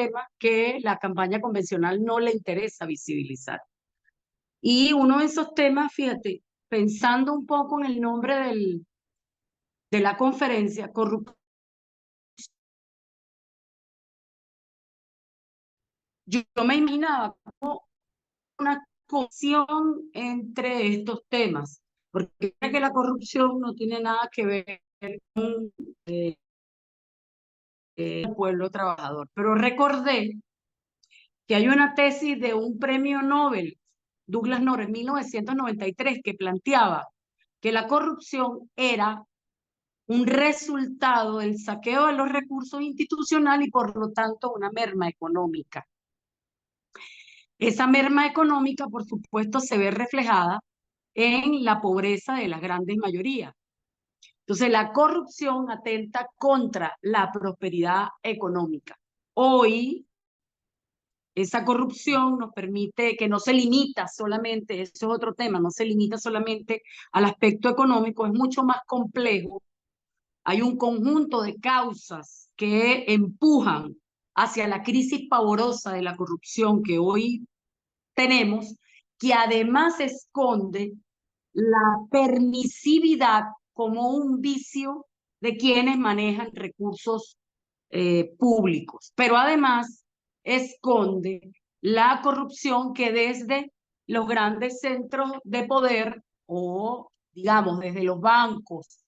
temas que la campaña convencional no le interesa visibilizar. Y uno de esos temas, fíjate, pensando un poco en el nombre de la conferencia, corrupción, yo me imaginaba como una conexión entre estos temas, porque que la corrupción no tiene nada que ver con el pueblo trabajador. Pero recordé que hay una tesis de un premio Nobel, Douglas North, en 1993, que planteaba que la corrupción era un resultado del saqueo de los recursos institucionales y por lo tanto una merma económica. Esa merma económica, por supuesto, se ve reflejada en la pobreza de las grandes mayorías. Entonces, la corrupción atenta contra la prosperidad económica. Hoy, esa corrupción nos permite que no se limita solamente, eso es otro tema, no se limita solamente al aspecto económico, es mucho más complejo. Hay un conjunto de causas que empujan hacia la crisis pavorosa de la corrupción que hoy tenemos, que además esconde la permisividad como un vicio de quienes manejan recursos públicos, pero además esconde la corrupción que desde los grandes centros de poder o, digamos, desde los bancos,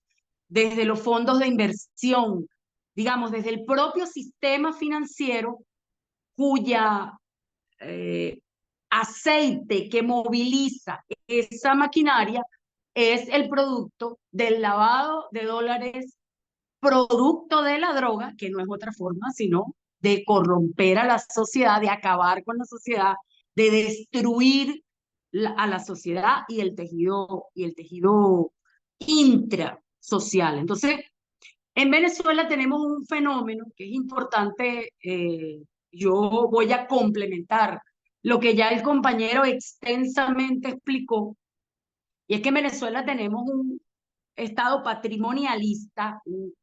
desde los fondos de inversión, digamos, desde el propio sistema financiero, cuya aceite que moviliza esa maquinaria es el producto del lavado de dólares, producto de la droga, que no es otra forma sino de corromper a la sociedad, de acabar con la sociedad, de destruir a la sociedad y el tejido intrasocial. Entonces, en Venezuela tenemos un fenómeno que es importante, yo voy a complementar lo que ya el compañero extensamente explicó, y es que en Venezuela tenemos un Estado patrimonialista,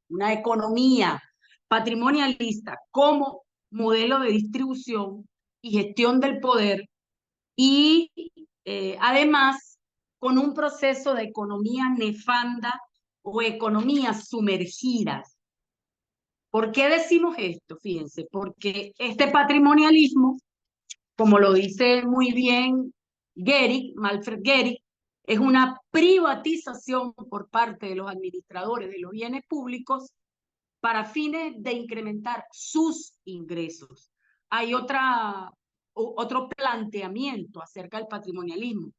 una economía patrimonialista como modelo de distribución y gestión del poder, y además con un proceso de economía nefanda o economías sumergidas. ¿Por qué decimos esto? Fíjense, porque este patrimonialismo, como lo dice muy bien Malfred Gehrig, es una privatización por parte de los administradores de los bienes públicos para fines de incrementar sus ingresos. Hay otro planteamiento acerca del patrimonialismo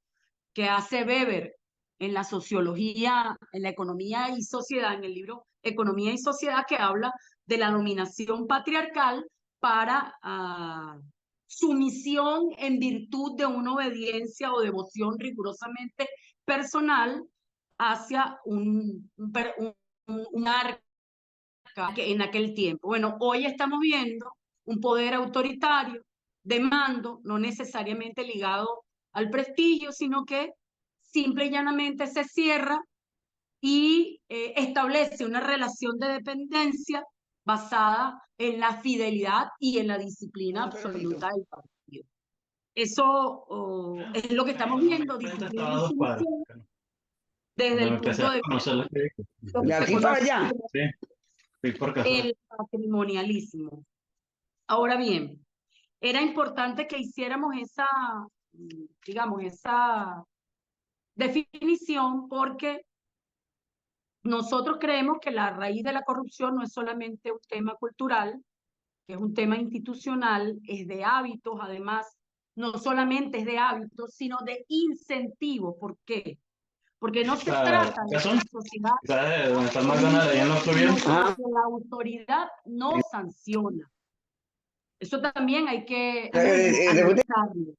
que hace Weber en la sociología, en la economía y sociedad, en el libro Economía y Sociedad, que habla de la dominación patriarcal para sumisión en virtud de una obediencia o devoción rigurosamente personal hacia un arca en aquel tiempo. Bueno, hoy estamos viendo un poder autoritario de mando, no necesariamente ligado al prestigio, sino que simple y llanamente se cierra y establece una relación de dependencia basada en la fidelidad y en la disciplina absoluta del partido. Eso es lo que estamos viendo, disciplina y sumisión desde el punto de vista de aquí para allá. el patrimonialismo. Ahora bien, era importante que hiciéramos esa, digamos, esa definición porque nosotros creemos que la raíz de la corrupción no es solamente un tema cultural, que es un tema institucional, es de hábitos, además, no solamente es de hábitos, sino de incentivos. ¿Por qué? Porque no se trata de que la sociedad, la autoridad no sanciona. Eso también hay que analizarlo.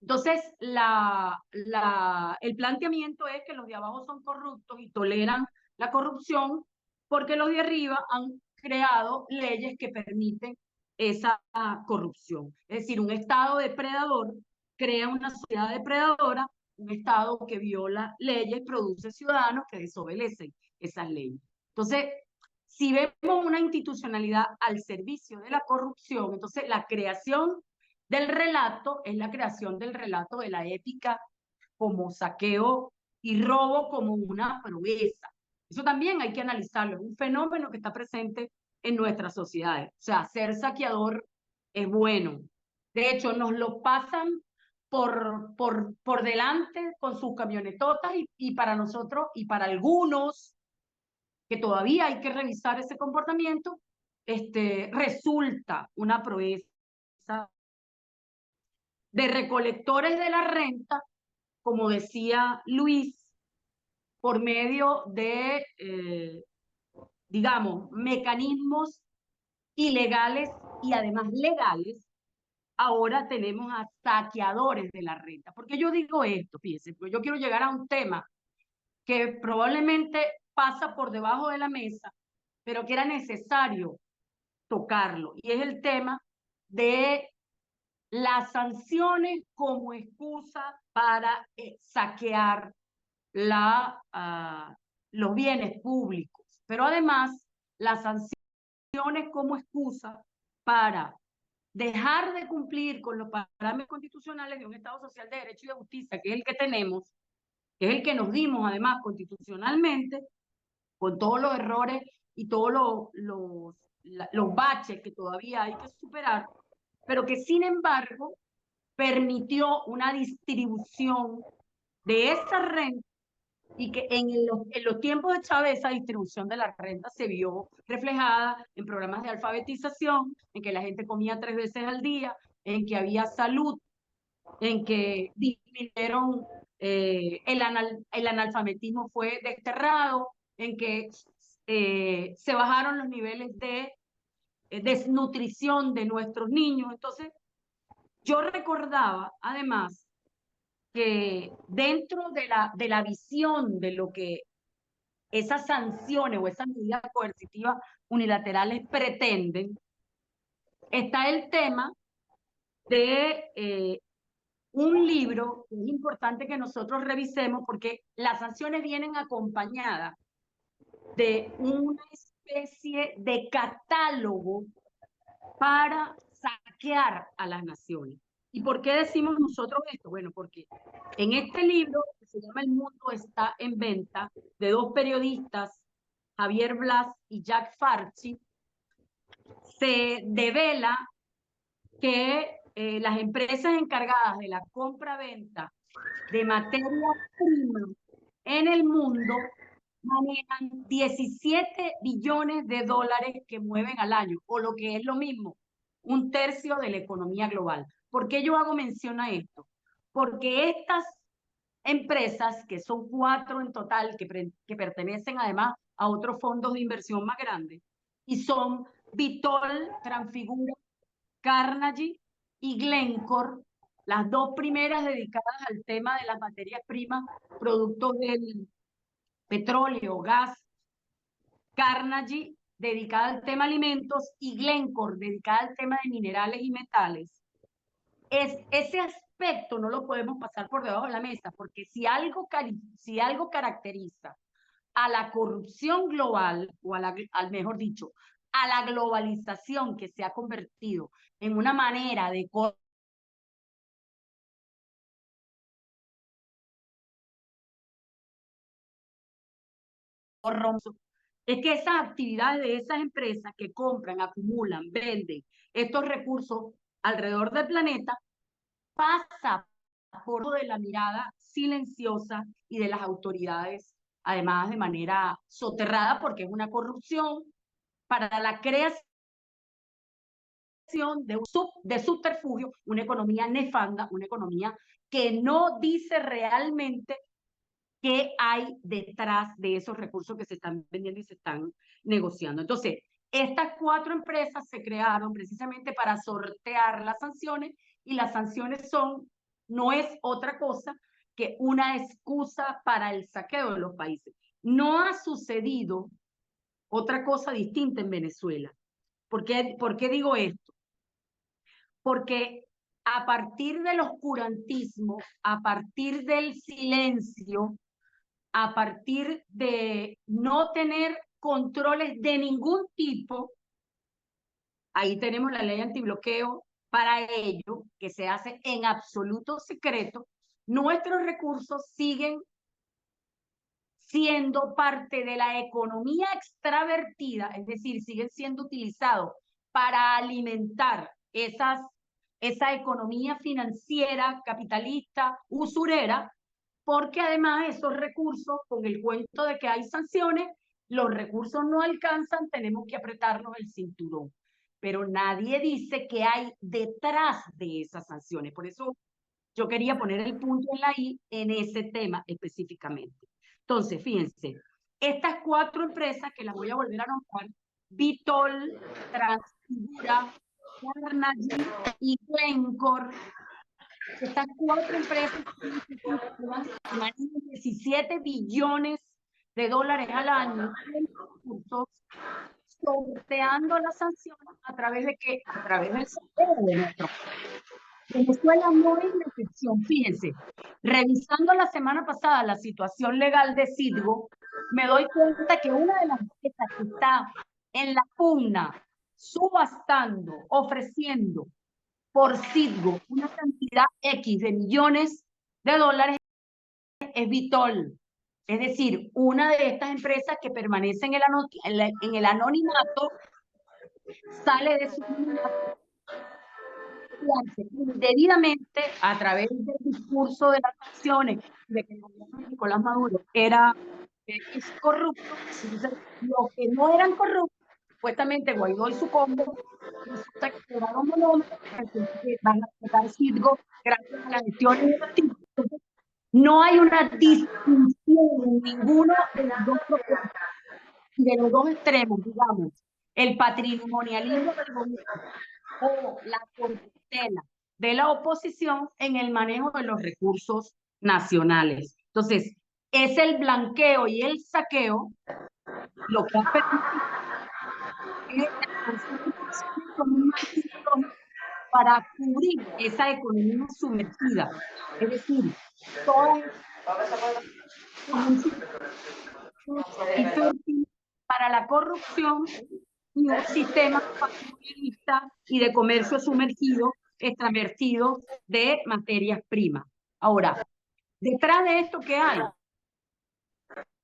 Entonces, el planteamiento es que los de abajo son corruptos y toleran la corrupción porque los de arriba han creado leyes que permiten esa corrupción. Es decir, un Estado depredador crea una sociedad depredadora, un Estado que viola leyes produce ciudadanos que desobedecen esas leyes. Entonces, Si vemos una institucionalidad al servicio de la corrupción, entonces la creación del relato es la creación del relato de la ética como saqueo y robo como una proeza. Eso también hay que analizarlo, es un fenómeno que está presente en nuestras sociedades. O sea, ser saqueador es bueno. De hecho, nos lo pasan por delante con sus camionetotas y para nosotros y para algunos que todavía hay que revisar ese comportamiento, resulta una proeza de recolectores de la renta, como decía Luis, por medio de, digamos, mecanismos ilegales y además legales. Ahora tenemos a saqueadores de la renta. ¿Por qué yo digo esto? Fíjense, porque yo quiero llegar a un tema que probablemente pasa por debajo de la mesa, pero que era necesario tocarlo, y es el tema de las sanciones como excusa para saquear los bienes públicos, pero además las sanciones como excusa para dejar de cumplir con los parámetros constitucionales de un Estado social de derecho y de justicia, que es el que tenemos, que es el que nos dimos además constitucionalmente, con todos los errores y todos los baches que todavía hay que superar, pero que sin embargo permitió una distribución de esa renta y que en los tiempos de Chávez esa distribución de la renta se vio reflejada en programas de alfabetización, en que la gente comía 3 veces al día, en que había salud, en que disminuyeron, el analfabetismo fue desterrado, en que se bajaron los niveles de desnutrición de nuestros niños. Entonces, yo recordaba además que dentro de la visión de lo que esas sanciones o esas medidas coercitivas unilaterales pretenden, está el tema de un libro que es importante que nosotros revisemos porque las sanciones vienen acompañadas de una especie de catálogo para saquear a las naciones. ¿Y por qué decimos nosotros esto? Bueno, porque en este libro, que se llama El mundo está en venta, de 2 periodistas, Javier Blas y Jack Farchi, se devela que las empresas encargadas de la compra-venta de materia prima en el mundo manejan 17 billones de dólares que mueven al año, o lo que es lo mismo, 1/3 de la economía global. ¿Por qué yo hago mención a esto? Porque estas empresas, que son 4 en total, que pertenecen además a otros fondos de inversión más grandes, y son Vitol, Transfigura, Carnegie y Glencore, las 2 primeras dedicadas al tema de las materias primas, productos del petróleo, gas, Carnegie dedicada al tema alimentos y Glencore dedicada al tema de minerales y metales. Ese aspecto no lo podemos pasar por debajo de la mesa, porque si algo caracteriza a la corrupción global, o mejor dicho, a la globalización que se ha convertido en una manera de corrupción, es que esas actividades de esas empresas que compran, acumulan, venden estos recursos alrededor del planeta, pasa por de la mirada silenciosa y de las autoridades, además de manera soterrada, porque es una corrupción para la creación de subterfugio, una economía nefanda, una economía que no dice realmente qué hay detrás de esos recursos que se están vendiendo y se están negociando. Entonces, estas 4 empresas se crearon precisamente para sortear las sanciones, y las sanciones no es otra cosa que una excusa para el saqueo de los países. No ha sucedido otra cosa distinta en Venezuela. ¿Por qué digo esto? Porque a partir del oscurantismo, a partir del silencio, a partir de no tener controles de ningún tipo. Ahí tenemos la ley antibloqueo para ello, que se hace en absoluto secreto. Nuestros recursos siguen siendo parte de la economía extravertida, es decir, siguen siendo utilizados para alimentar esa economía financiera, capitalista, usurera, porque además esos recursos, con el cuento de que hay sanciones, los recursos no alcanzan, tenemos que apretarnos el cinturón. Pero nadie dice qué hay detrás de esas sanciones. Por eso yo quería poner el punto en la I en ese tema específicamente. Entonces, fíjense, estas 4 empresas que las voy a volver a nombrar, Vitol, Transfigura, Carnegie y Glencore, estas 4 empresas manejan 17 billones de dólares al año en recursos, sorteando las sanciones a través de qué? A través del sorteo de nuestro Venezuela no es la excepción. Fíjense, revisando la semana pasada la situación legal de Citgo, me doy cuenta que una de las empresas que está en la pugna, subastando, ofreciendo por Citgo una cantidad X de millones de dólares es Vitol. Es decir, una de estas empresas que permanece en el anonimato sale de su indebidamente a través del discurso de las acciones de que el gobierno de Nicolás Maduro es corrupto. Entonces, los que no eran corruptos, supuestamente Guaidó y su combo, resulta que quedaron monómeros, que van a sacar Citgo gracias a la gestión de los tipos. No hay una distinción en ninguno de los dos propuestas y de los dos extremos, digamos, el patrimonialismo del gobierno o la corruptela de la oposición en el manejo de los recursos nacionales. Entonces, es el blanqueo y el saqueo lo que ha permitido para cubrir esa economía sumergida. Es decir, para la corrupción y un sistema patrimonialista y de comercio sumergido, extravertido de materias primas. Ahora, detrás de esto, ¿qué hay?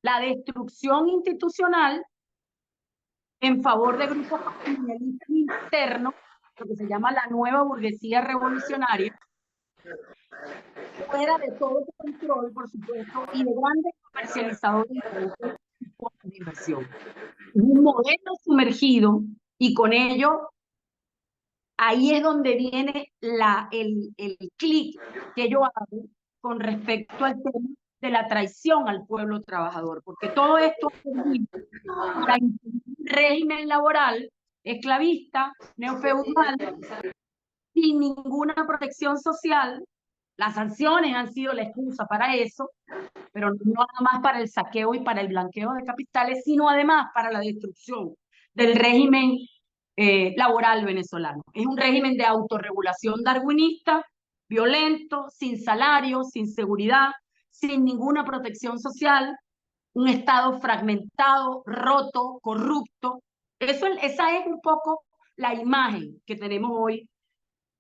La destrucción institucional en favor de grupos patrimonialistas internos, lo que se llama la nueva burguesía revolucionaria, fuera de todo control, por supuesto, y de grandes comercializadores de inversión. Un modelo sumergido y con ello ahí es donde viene el clic que yo hago con respecto al tema de la traición al pueblo trabajador, porque todo esto es un régimen laboral esclavista, neofeudal, sin ninguna protección social. Las sanciones han sido la excusa para eso, pero no nada más para el saqueo y para el blanqueo de capitales, sino además para la destrucción del régimen laboral venezolano. Es un régimen de autorregulación darwinista, violento, sin salario, sin seguridad, sin ninguna protección social, un Estado fragmentado, roto, corrupto. Esa es un poco la imagen que tenemos hoy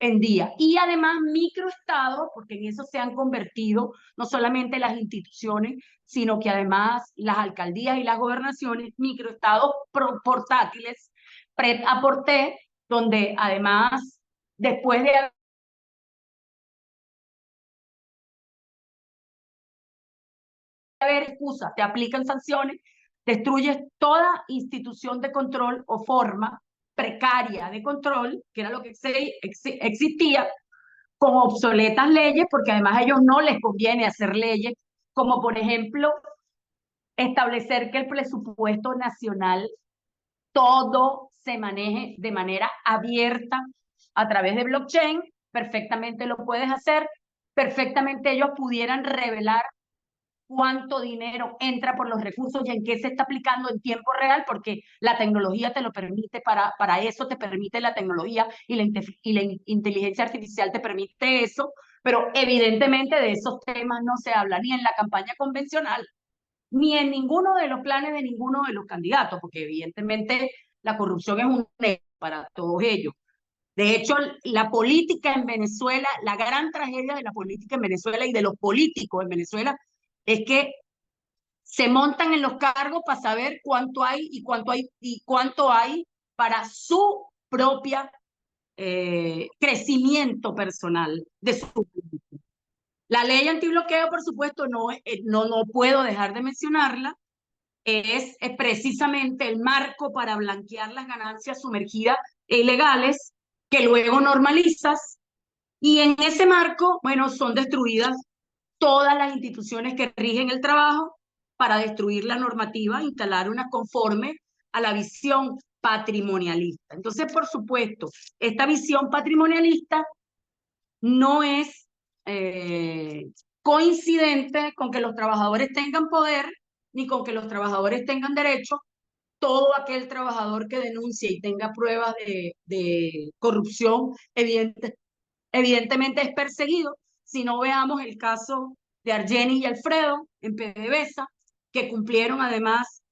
en día. Y además microestados, porque en eso se han convertido no solamente las instituciones, sino que además las alcaldías y las gobernaciones, microestados portátiles, pret-a-porter, donde además, después de haber excusas, te aplican sanciones, destruyes toda institución de control o forma precaria de control, que era lo que existía, con obsoletas leyes, porque además a ellos no les conviene hacer leyes, como por ejemplo establecer que el presupuesto nacional todo se maneje de manera abierta a través de blockchain. Perfectamente lo puedes hacer, perfectamente ellos pudieran revelar cuánto dinero entra por los recursos y en qué se está aplicando en tiempo real, porque la tecnología te lo permite, para eso te permite la tecnología y la inteligencia artificial te permite eso, pero evidentemente de esos temas no se habla ni en la campaña convencional ni en ninguno de los planes de ninguno de los candidatos, porque evidentemente la corrupción es un hecho para todos ellos. De hecho, la política en Venezuela, la gran tragedia de la política en Venezuela y de los políticos en Venezuela es que se montan en los cargos para saber cuánto hay y cuánto hay para su propia crecimiento personal de su público. La ley antibloqueo, por supuesto, no puedo dejar de mencionarla, es precisamente el marco para blanquear las ganancias sumergidas e ilegales que luego normalizas, y en ese marco, bueno, son destruidas todas las instituciones que rigen el trabajo para destruir la normativa, instalar una conforme a la visión patrimonialista. Entonces, por supuesto, esta visión patrimonialista no es coincidente con que los trabajadores tengan poder ni con que los trabajadores tengan derecho. Todo aquel trabajador que denuncie y tenga pruebas de corrupción, evidentemente es perseguido. Si no, veamos el caso de Argenis y Alfredo en PDVSA, que cumplieron además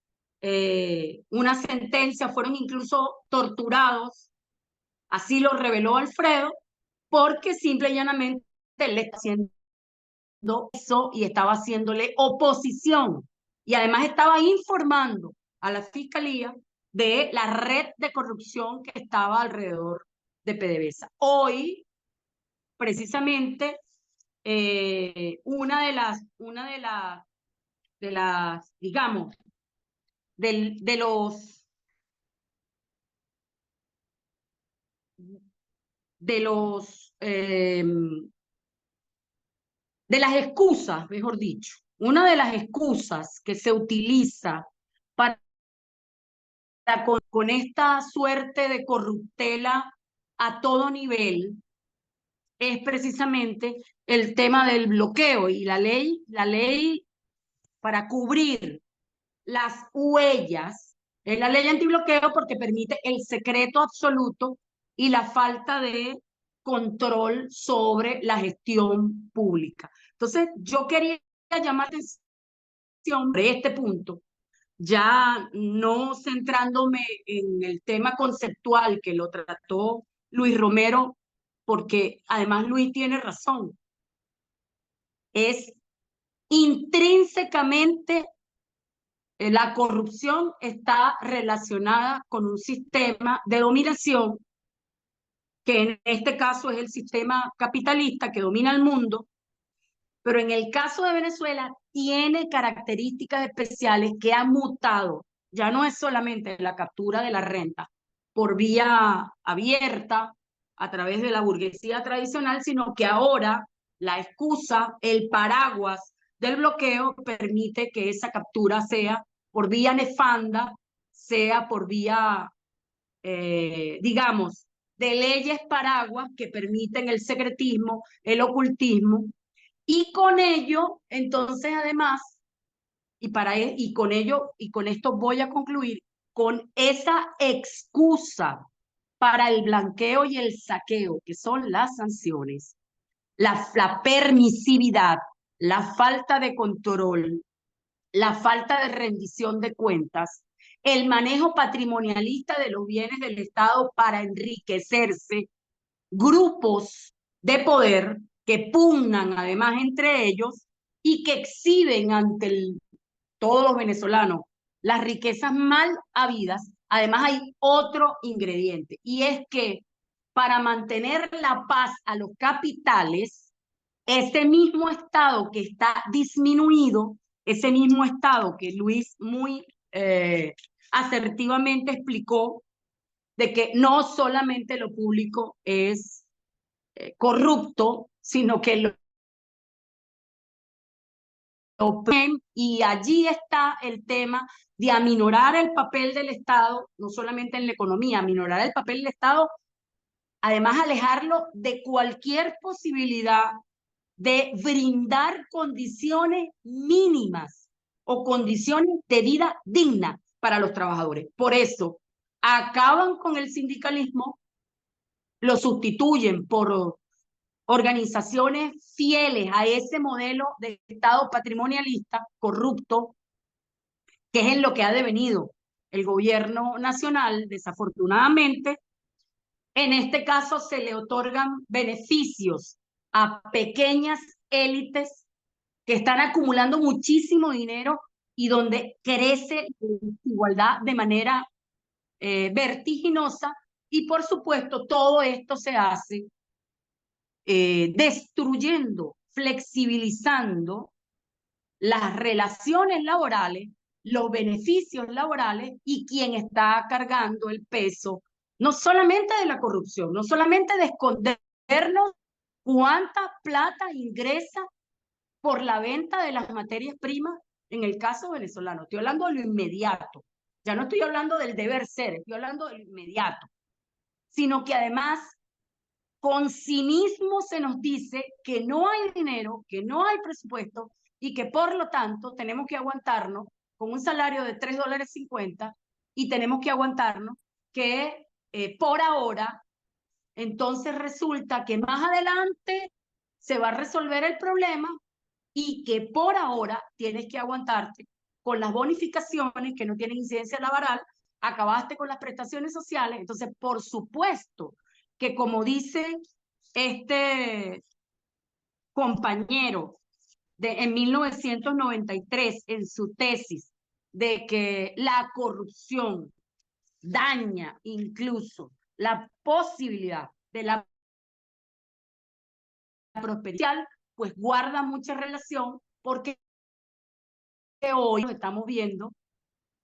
una sentencia, fueron incluso torturados, así lo reveló Alfredo, porque simple y llanamente él le está haciendo eso y estaba haciéndole oposición. Y además estaba informando a la fiscalía de la red de corrupción que estaba alrededor de PDVSA. Hoy, precisamente, digamos, de las excusas, mejor dicho, una de las excusas que se utiliza para con esta suerte de corruptela a todo nivel es precisamente el tema del bloqueo, y la ley para cubrir las huellas es la ley antibloqueo, porque permite el secreto absoluto y la falta de control sobre la gestión pública. Entonces, yo quería llamar la atención sobre este punto, ya no centrándome en el tema conceptual que lo trató Luis Romero, porque además Luis tiene razón. Es intrínsecamente la corrupción está relacionada con un sistema de dominación, que en este caso es el sistema capitalista que domina el mundo, pero en el caso de Venezuela tiene características especiales que han mutado. Ya no es solamente la captura de la renta por vía abierta a través de la burguesía tradicional, sino que ahora la excusa, el paraguas del bloqueo permite que esa captura sea por vía nefanda, sea por vía, digamos, de leyes paraguas que permiten el secretismo, el ocultismo, y con ello, entonces, además, y con ello, y con esto voy a concluir, con esa excusa para el blanqueo y el saqueo, que son las sanciones, la permisividad, la falta de control, la falta de rendición de cuentas, el manejo patrimonialista de los bienes del Estado para enriquecerse, grupos de poder que pugnan además entre ellos y que exhiben ante todos los venezolanos las riquezas mal habidas. Además hay otro ingrediente, y es que para mantener la paz a los capitales, ese mismo Estado que está disminuido, ese mismo Estado que Luis muy asertivamente explicó, de que no solamente lo público es corrupto, sino que y allí está el tema de aminorar el papel del Estado, no solamente en la economía, aminorar el papel del Estado, además alejarlo de cualquier posibilidad de brindar condiciones mínimas o condiciones de vida digna para los trabajadores. Por eso, acaban con el sindicalismo, lo sustituyen por organizaciones fieles a ese modelo de Estado patrimonialista, corrupto, que es en lo que ha devenido el gobierno nacional, desafortunadamente. En este caso se le otorgan beneficios a pequeñas élites que están acumulando muchísimo dinero y donde crece la desigualdad de manera vertiginosa, y por supuesto todo esto se hace destruyendo, flexibilizando las relaciones laborales, los beneficios laborales, y quien está cargando el peso, no solamente de la corrupción, no solamente de escondernos cuánta plata ingresa por la venta de las materias primas en el caso venezolano. Estoy hablando de lo inmediato. Ya no estoy hablando del deber ser, estoy hablando de lo inmediato. Sino que además, con cinismo se nos dice que no hay dinero, que no hay presupuesto y que por lo tanto tenemos que aguantarnos con un salario de $3.50 y tenemos que aguantarnos que por ahora, entonces resulta que más adelante se va a resolver el problema y que por ahora tienes que aguantarte con las bonificaciones que no tienen incidencia laboral, acabaste con las prestaciones sociales. Entonces, por supuesto que, como dice este compañero en 1993 en su tesis, de que la corrupción daña incluso la posibilidad de la prosperidad, pues guarda mucha relación, porque hoy lo estamos viendo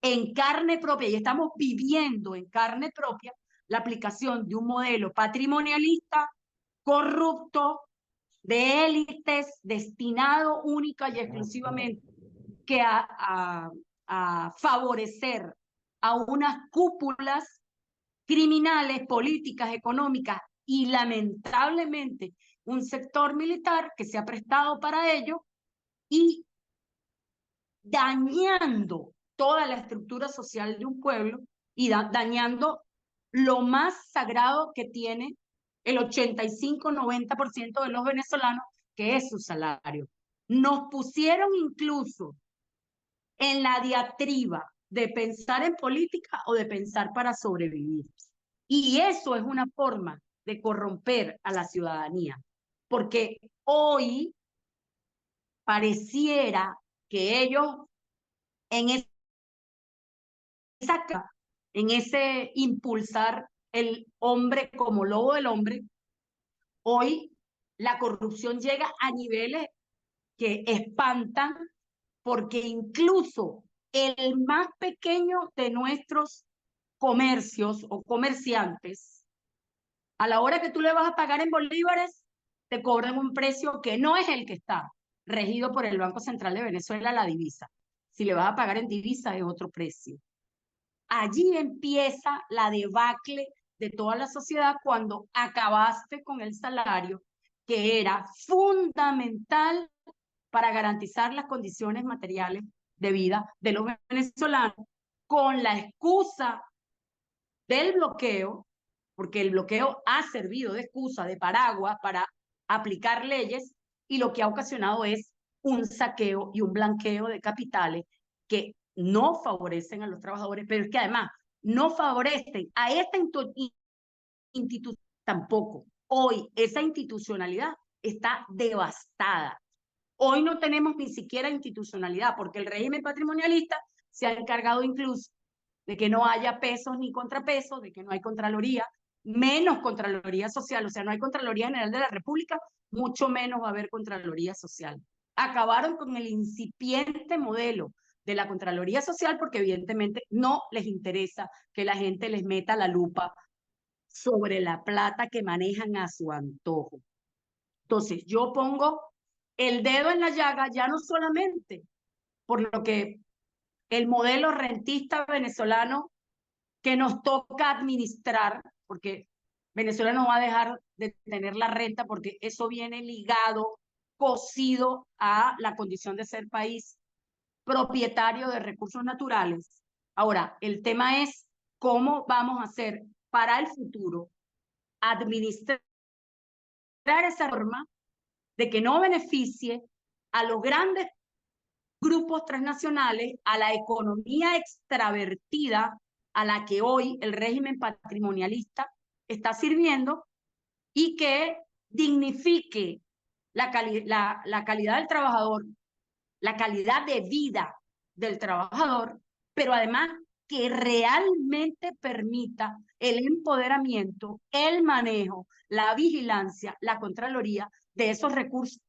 en carne propia y estamos viviendo en carne propia la aplicación de un modelo patrimonialista, corrupto, de élites, destinado única y exclusivamente que a favorecer a unas cúpulas criminales, políticas, económicas, y lamentablemente un sector militar que se ha prestado para ello, y dañando toda la estructura social de un pueblo y dañando lo más sagrado que tiene el 85-90% de los venezolanos, que es su salario. Nos pusieron incluso en la diatriba de pensar en política o de pensar para sobrevivir. Y eso es una forma de corromper a la ciudadanía, porque hoy pareciera que ellos en en ese impulsar el hombre como lobo del hombre, hoy la corrupción llega a niveles que espantan, porque incluso el más pequeño de nuestros comercios o comerciantes, a la hora que tú le vas a pagar en bolívares, te cobran un precio que no es el que está regido por el Banco Central de Venezuela, la divisa. Si le vas a pagar en divisa es otro precio. Allí empieza la debacle de toda la sociedad, cuando acabaste con el salario, que era fundamental para garantizar las condiciones materiales de vida de los venezolanos, con la excusa del bloqueo, porque el bloqueo ha servido de excusa, de paraguas para aplicar leyes, y lo que ha ocasionado es un saqueo y un blanqueo de capitales que no favorecen a los trabajadores, pero es que además no favorecen a esta institución tampoco. Hoy esa institucionalidad está devastada. Hoy no tenemos ni siquiera institucionalidad, porque el régimen patrimonialista se ha encargado incluso de que no haya pesos ni contrapesos, de que no hay Contraloría, menos Contraloría Social. O sea, no hay Contraloría General de la República, mucho menos va a haber Contraloría Social. Acabaron con el incipiente modelo de la Contraloría Social, porque evidentemente no les interesa que la gente les meta la lupa sobre la plata que manejan a su antojo. Entonces, yo pongo el dedo en la llaga, ya no solamente por lo que el modelo rentista venezolano que nos toca administrar, porque Venezuela no va a dejar de tener la renta, porque eso viene ligado, cosido a la condición de ser país propietario de recursos naturales. Ahora, el tema es cómo vamos a hacer para el futuro administrar esa forma de que no beneficie a los grandes grupos transnacionales, a la economía extravertida a la que hoy el régimen patrimonialista está sirviendo, y que dignifique la calidad del trabajador, la calidad de vida del trabajador, pero además que realmente permita el empoderamiento, el manejo, la vigilancia, la contraloría de esos recursos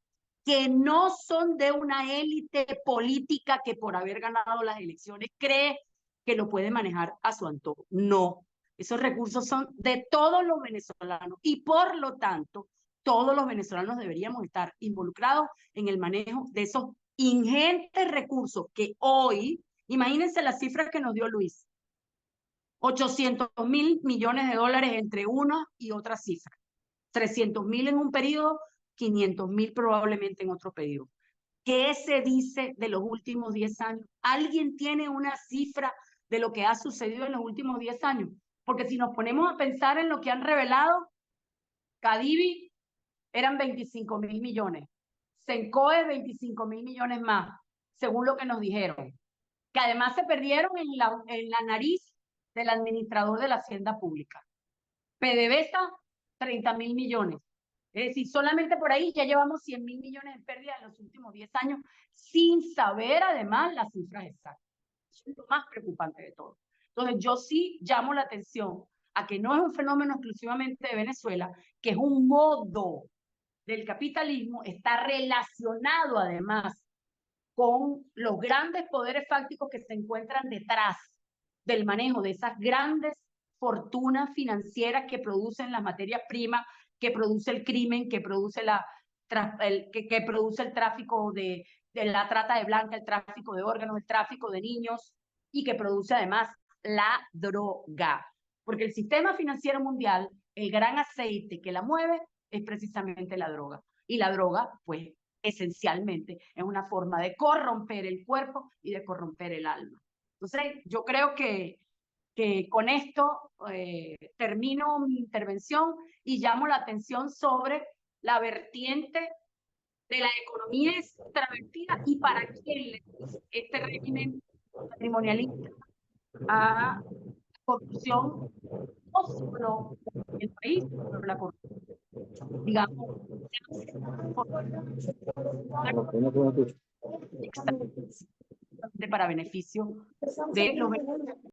que no son de una élite política que por haber ganado las elecciones cree que lo puede manejar a su antojo. No, esos recursos son de todos los venezolanos y por lo tanto todos los venezolanos deberíamos estar involucrados en el manejo de esos ingentes recursos que hoy, imagínense las cifras que nos dio Luis, 800.000 millones de dólares entre una y otra cifra, 300.000 en un periodo, 500.000 probablemente en otro periodo. ¿Qué se dice de los últimos 10 años? ¿Alguien tiene una cifra de lo que ha sucedido en los últimos 10 años? Porque si nos ponemos a pensar en lo que han revelado, Cadivi eran 25.000 millones, Sencoe 25.000 millones más, según lo que nos dijeron, que además se perdieron en la nariz del administrador de la Hacienda Pública. PDVSA, 30.000 millones. Es decir, solamente por ahí ya llevamos 100.000 millones de pérdidas en los últimos 10 años, sin saber además las cifras exactas. Eso es lo más preocupante de todo. Entonces, yo sí llamo la atención a que no es un fenómeno exclusivamente de Venezuela, que es un modo del capitalismo, está relacionado además con los grandes poderes fácticos que se encuentran detrás del manejo de esas grandes fortunas financieras que producen las materias primas, que produce el crimen, que produce que produce el tráfico de la trata de blanca, el tráfico de órganos, el tráfico de niños, y que produce además la droga. Porque el sistema financiero mundial, el gran aceite que la mueve es precisamente la droga. Y la droga, pues, esencialmente es una forma de corromper el cuerpo y de corromper el alma. Entonces, yo creo que con esto termino mi intervención y llamo la atención sobre la vertiente de la economía extravertida y para quién este régimen patrimonialista a corrupción, no solo en el país, pero la corrupción, digamos, para beneficio de los